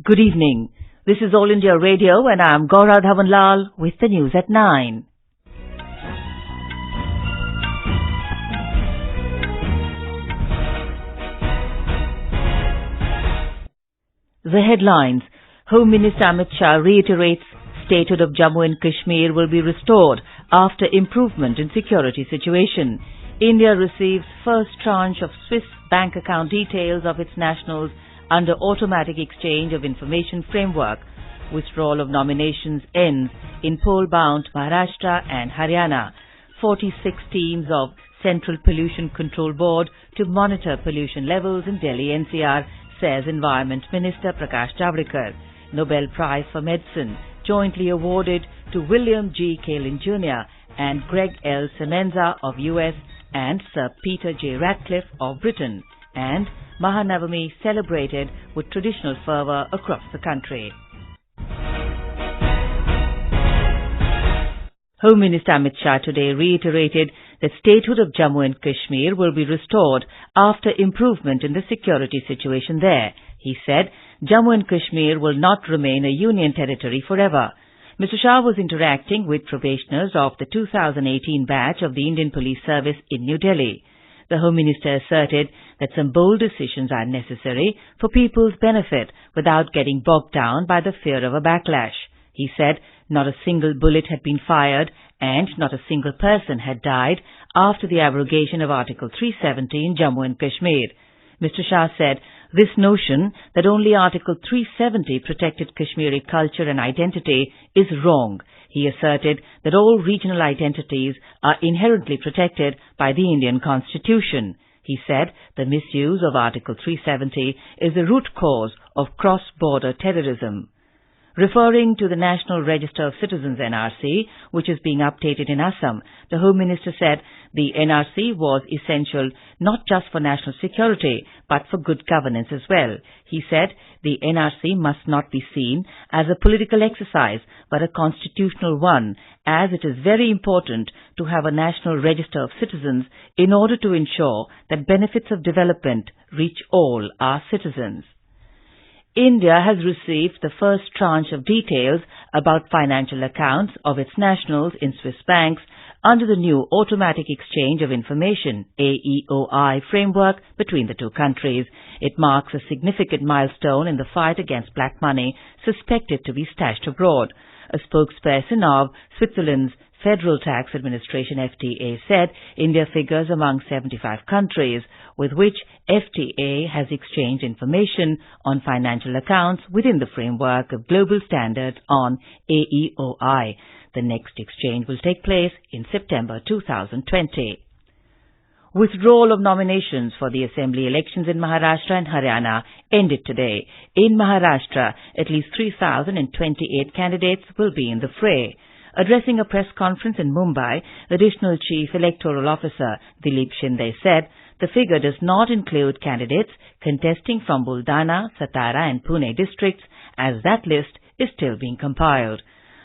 Good evening. This is All India Radio and I am Gaura Dhawanlal with the news at 9. The headlines. Home Minister Amit Shah reiterates statehood of Jammu and Kashmir will be restored after improvement in security situation. India receives first tranche of Swiss bank account details of its nationals under automatic exchange of information framework. Withdrawal of nominations ends in poll-bound Maharashtra and Haryana. 46 teams of Central Pollution Control Board to monitor pollution levels in Delhi-NCR, says Environment Minister Prakash Javadekar. Nobel Prize for Medicine jointly awarded to William G. Kaelin Jr. and Gregg L. Semenza of US and Sir Peter J. Ratcliffe of Britain. And Maha Navami celebrated with traditional fervour across the country. Home Minister Amit Shah today reiterated that statehood of Jammu and Kashmir will be restored after improvement in the security situation there. He said Jammu and Kashmir will not remain a union territory forever. Mr. Shah was interacting with probationers of the 2018 batch of the Indian Police Service in New Delhi. The Home Minister asserted that some bold decisions are necessary for people's benefit without getting bogged down by the fear of a backlash. He said not a single bullet had been fired and not a single person had died after the abrogation of Article 370 in Jammu and Kashmir. Mr. Shah said this notion that only Article 370 protected Kashmiri culture and identity is wrong. He asserted that all regional identities are inherently protected by the Indian Constitution. He said the misuse of Article 370 is the root cause of cross-border terrorism. Referring to the National Register of Citizens NRC, which is being updated in Assam, the Home Minister said the NRC was essential not just for national security, but for good governance as well. He said the NRC must not be seen as a political exercise, but a constitutional one, as it is very important to have a National Register of Citizens in order to ensure that benefits of development reach all our citizens. India has received the first tranche of details about financial accounts of its nationals in Swiss banks under the new Automatic Exchange of Information (AEOI) framework between the two countries. It marks a significant milestone in the fight against black money suspected to be stashed abroad. A spokesperson of Switzerland's Federal Tax Administration FTA said India figures among 75 countries with which FTA has exchanged information on financial accounts within the framework of global standards on AEOI. The next exchange will take place in September 2020. Withdrawal of nominations for the assembly elections in Maharashtra and Haryana ended today. In Maharashtra, at least 3,028 candidates will be in the fray. Addressing a press conference in Mumbai, Additional Chief Electoral Officer Dilip Shinde said the figure does not include candidates contesting from Buldana, Satara and Pune districts, as that list is still being compiled.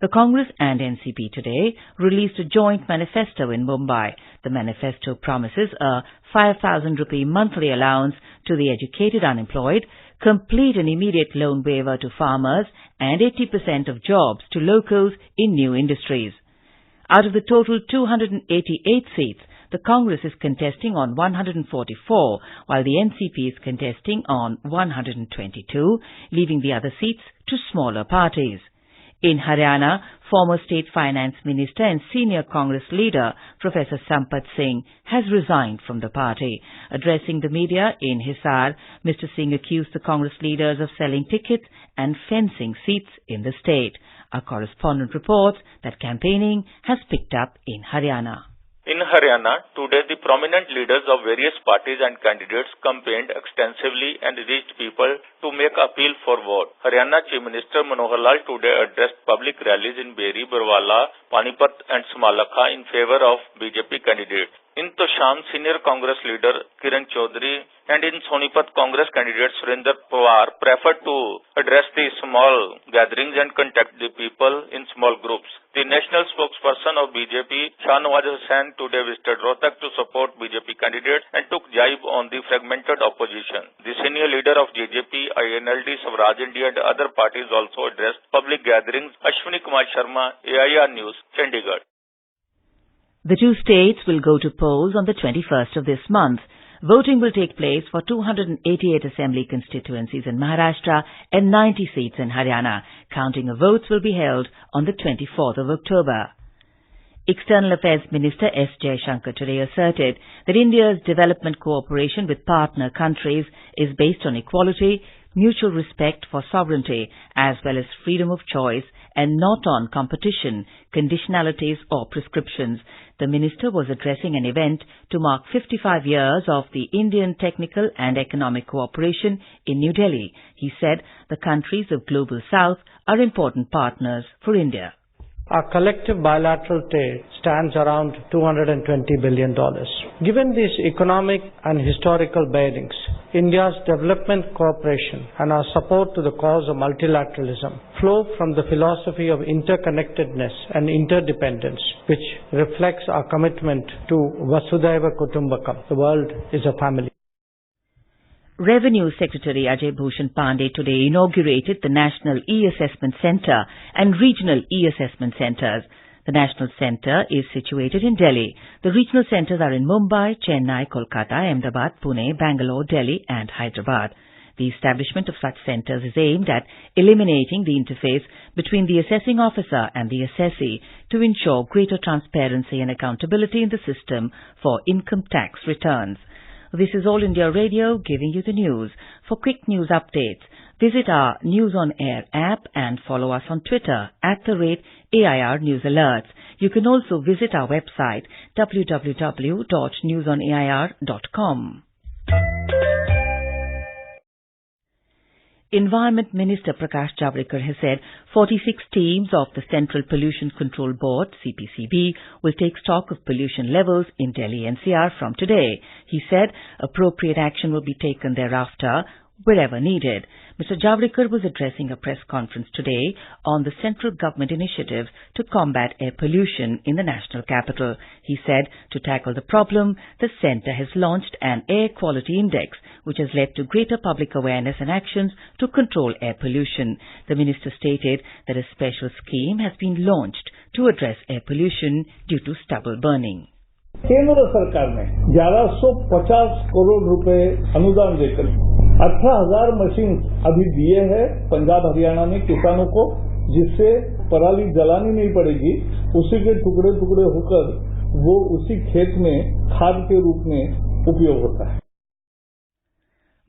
The Congress and NCP today released a joint manifesto in Mumbai. The manifesto promises a 5,000 rupee monthly allowance to the educated unemployed, complete and immediate loan waiver to farmers, and 80% of jobs to locals in new industries. Out of the total 288 seats, the Congress is contesting on 144, while the NCP is contesting on 122, leaving the other seats to smaller parties. In Haryana, former State Finance Minister and senior Congress leader Professor Sampath Singh has resigned from the party. Addressing the media in Hisar, Mr. Singh accused the Congress leaders of selling tickets and fencing seats in the state. Our correspondent reports that campaigning has picked up in Haryana. In Haryana, today the prominent leaders of various parties and candidates campaigned extensively and reached people to make appeal for vote. Haryana Chief Minister Manohar Lal today addressed public rallies in Beri, Barwala, Panipat and Smalakha in favor of BJP candidates. In Tosham, senior Congress leader Kiran Chaudhary and in Sonipat, Congress candidate Surinder Pawar preferred to address the small gatherings and contact the people in small groups. The The national spokesperson of BJP, Shahnawaz Hussain, today visited Rohtak to support BJP candidates and took jibe on the fragmented opposition. The senior leader of JJP, INLD, Swaraj India and other parties also addressed public gatherings. Ashwini Kumar Sharma, AIR News, Chandigarh. The two states will go to polls on the 21st of this month. Voting will take place for 288 assembly constituencies in Maharashtra and 90 seats in Haryana. Counting of votes will be held on the 24th of October. External Affairs Minister S. Jaishankar today asserted that India's development cooperation with partner countries is based on equality, mutual respect for sovereignty, as well as freedom of choice, and not on competition, conditionalities or prescriptions. The minister was addressing an event to mark 55 years of the Indian technical and economic cooperation in New Delhi. He said the countries of Global South are important partners for India. Our collective bilateral trade stands around $220 billion. Given these economic and historical bearings, India's development cooperation and our support to the cause of multilateralism flow from the philosophy of interconnectedness and interdependence, which reflects our commitment to Vasudhaiva Kutumbakam. The world is a family. Revenue Secretary Ajay Bhushan Pandey today inaugurated the National E-Assessment Centre and Regional E-Assessment Centres. The National Centre is situated in Delhi. The regional centres are in Mumbai, Chennai, Kolkata, Ahmedabad, Pune, Bangalore, Delhi and Hyderabad. The establishment of such centres is aimed at eliminating the interface between the assessing officer and the assessee to ensure greater transparency and accountability in the system for income tax returns. This is All India Radio giving you the news. For quick news updates, visit our News on Air app and follow us on Twitter @AIR News Alerts. You can also visit our website www.newsonair.com. Environment Minister Prakash Javadekar has said 46 teams of the Central Pollution Control Board, CPCB, will take stock of pollution levels in Delhi-NCR from today. He said appropriate action will be taken thereafter wherever needed. Mr. Javadekar was addressing a press conference today on the central government initiatives to combat air pollution in the national capital. He said to tackle the problem, the centre has launched an air quality index, which has led to greater public awareness and actions to control air pollution. The minister stated that a special scheme has been launched to address air pollution due to stubble burning. केंद्र सरकार ने 1150 करोड़ रुपए अनुदान देकर 18,000 machine अभी दिए हैं पंजाब हरियाणा में किसानों को, जिससे पराली जलानी नहीं पड़ेगी। उसी के टुकड़े टुकड़े होकर वो उसी खेत में खाद के रूप में उपयोग होता है।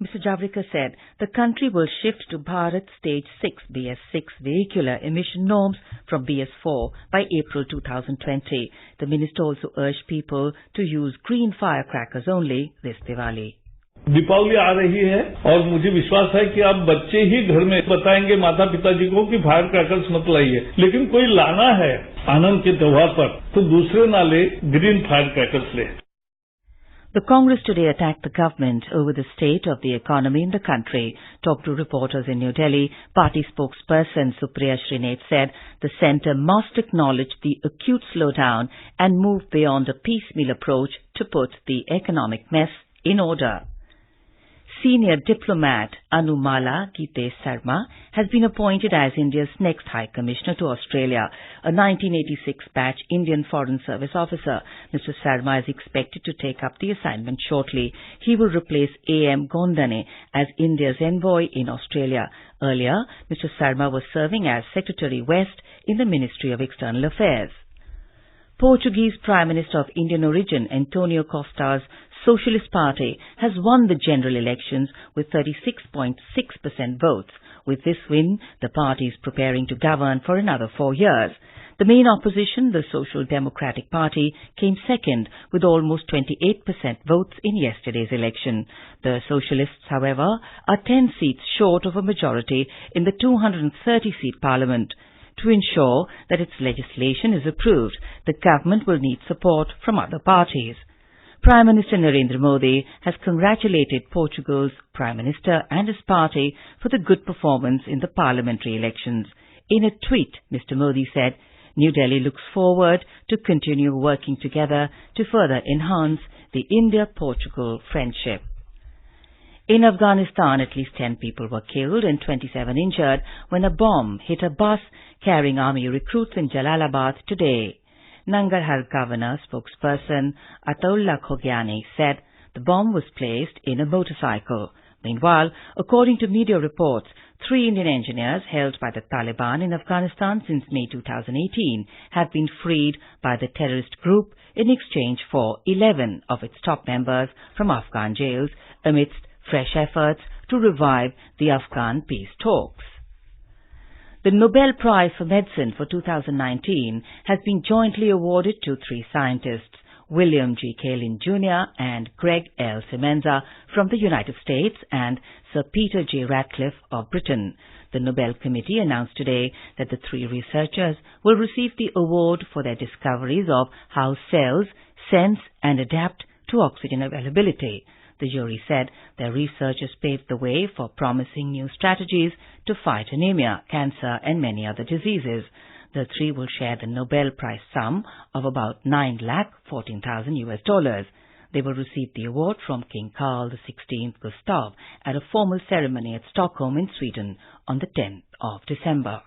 Mr. Javadekar said the country will shift to Bharat Stage 6 BS6 vehicular emission norms from BS4 by April 2020. The minister also urged people to use green firecrackers only this Diwali. Deepawali आ रही है और मुझे विश्वास है कि आप बच्चे ही घर में बताएंगे माता पिताजी को कि फायर क्रैकर्स मत लाइए, लेकिन कोई लाना है आनंद के त्योहार पर तो दूसरे ना ले, ग्रीन फायर क्रैकर्स ले। The Congress today attacked the government over the state of the economy in the country. Talked to reporters in New Delhi, party spokesperson Supriya Srinath said the centre must acknowledge the acute slowdown and move beyond a piecemeal approach to put the economic mess in order. Senior diplomat Anumala Gite Sarma has been appointed as India's next High Commissioner to Australia, a 1986 batch Indian Foreign Service officer. Mr. Sarma is expected to take up the assignment shortly. He will replace A.M. Gondane as India's envoy in Australia. Earlier, Mr. Sarma was serving as Secretary West in the Ministry of External Affairs. Portuguese Prime Minister of Indian origin Antonio Costa's Socialist Party has won the general elections with 36.6% votes. With this win, the party is preparing to govern for another 4 years. The main opposition, the Social Democratic Party, came second with almost 28% votes in yesterday's election. The Socialists, however, are 10 seats short of a majority in the 230-seat parliament. To ensure that its legislation is approved, the government will need support from other parties. Prime Minister Narendra Modi has congratulated Portugal's Prime Minister and his party for the good performance in the parliamentary elections. In a tweet, Mr. Modi said, New Delhi looks forward to continue working together to further enhance the India-Portugal friendship. In Afghanistan, at least 10 people were killed and 27 injured when a bomb hit a bus carrying army recruits in Jalalabad today. Nangarhar Governor spokesperson Ataullah Khogiani said the bomb was placed in a motorcycle. Meanwhile, according to media reports, 3 Indian engineers held by the Taliban in Afghanistan since May 2018 have been freed by the terrorist group in exchange for 11 of its top members from Afghan jails amidst fresh efforts to revive the Afghan peace talks. The Nobel Prize for Medicine for 2019 has been jointly awarded to 3 scientists, William G. Kaelin Jr. and Gregg L. Semenza from the United States and Sir Peter J. Ratcliffe of Britain. The Nobel Committee announced today that the 3 researchers will receive the award for their discoveries of how cells sense and adapt to oxygen availability. The jury said their research has paved the way for promising new strategies to fight anemia, cancer and many other diseases. The 3 will share the Nobel Prize sum of about $9,14,000. They will receive the award from King Carl XVI Gustav at a formal ceremony at Stockholm in Sweden on the 10th of December.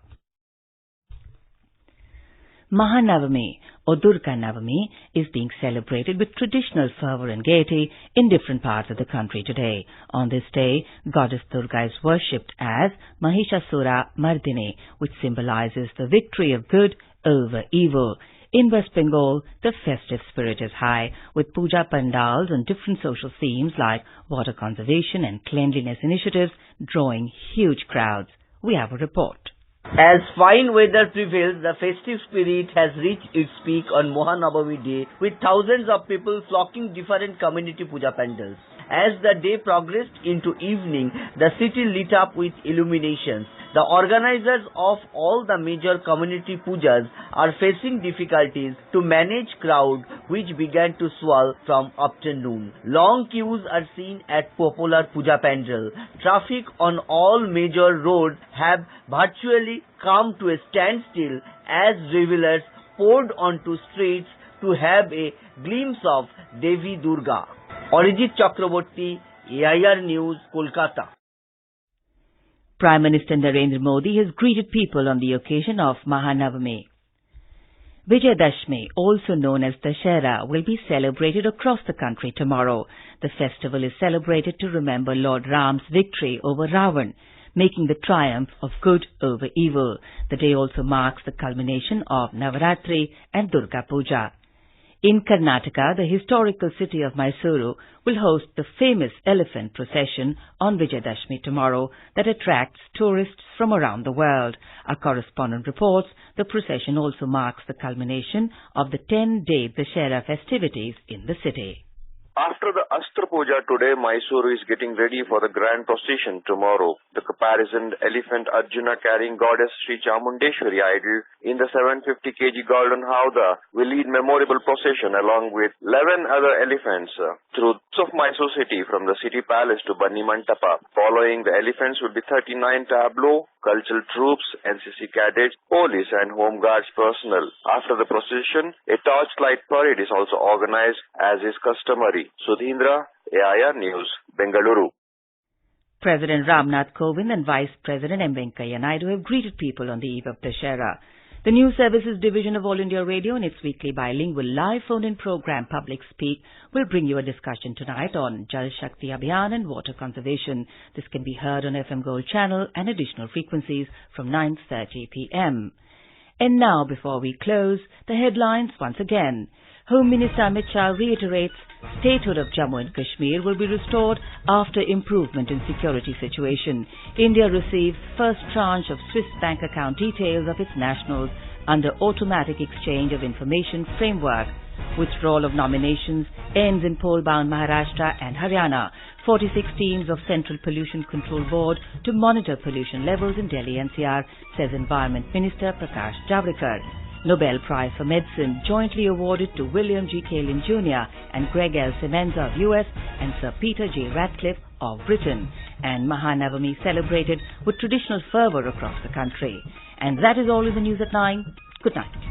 Maha Navami or Durga Navami is being celebrated with traditional fervour and gaiety in different parts of the country today. On this day, Goddess Durga is worshipped as Mahishasura Mardini, which symbolizes the victory of good over evil. In West Bengal, the festive spirit is high, with puja pandals and different social themes like water conservation and cleanliness initiatives drawing huge crowds. We have a report. As fine weather prevails, the festive spirit has reached its peak on Maha Navami day, with thousands of people flocking different community puja pandals. As the day progressed into evening, the city lit up with illuminations. The organizers of all the major community pujas are facing difficulties to manage crowd which began to swell from afternoon. Long queues are seen at popular puja pandal. Traffic on all major roads have virtually come to a standstill as revelers poured onto streets to have a glimpse of Devi Durga. Arijit Chakraborty, AIR News, Kolkata. Prime Minister Narendra Modi has greeted people on the occasion of Maha Navami. Vijayadashmi, also known as Dussehra, will be celebrated across the country tomorrow. The festival is celebrated to remember Lord Ram's victory over Ravan, making the triumph of good over evil. The day also marks the culmination of Navaratri and Durga Puja. In Karnataka, the historical city of Mysuru will host the famous elephant procession on Vijayadashmi tomorrow that attracts tourists from around the world. Our correspondent reports the procession also marks the culmination of the 10-day Dussehra festivities in the city. After the Astra Puja today, Mysuru is getting ready for the grand procession tomorrow. The caparisoned elephant Arjuna carrying goddess Sri Chamundeshwari idol in the 750 kg golden howdah will lead memorable procession along with 11 other elephants through of Mysore city from the city palace to Banni Mantapa. Following the elephants will be 39 tableau, cultural troops, NCC cadets, police and home guards personnel. After the procession, a torchlight parade is also organized as is customary. Sudhindra, AIR News, Bengaluru. President Ramnath Kovind and Vice President M. Venkaiah Naidu have greeted people on the eve of Dussehra. The News Services Division of All India Radio in its weekly bilingual live phone-in program Public Speak will bring you a discussion tonight on Jal Shakti Abhiyan and water conservation. This can be heard on FM Gold channel and additional frequencies from 9:30 p.m. And now, before we close, the headlines once again. Home Minister Amit Shah reiterates statehood of Jammu and Kashmir will be restored after improvement in security situation. India receives first tranche of Swiss bank account details of its nationals under automatic exchange of information framework. Withdrawal of nominations ends in poll-bound Maharashtra and Haryana. 46 teams of Central Pollution Control Board to monitor pollution levels in Delhi-NCR, says Environment Minister Prakash Javadekar. Nobel Prize for Medicine jointly awarded to William G. Kaelin Jr. and Gregg L. Semenza of US and Sir Peter J. Ratcliffe of Britain. And Maha Navami celebrated with traditional fervour across the country. And that is all in the news at 9. Good night.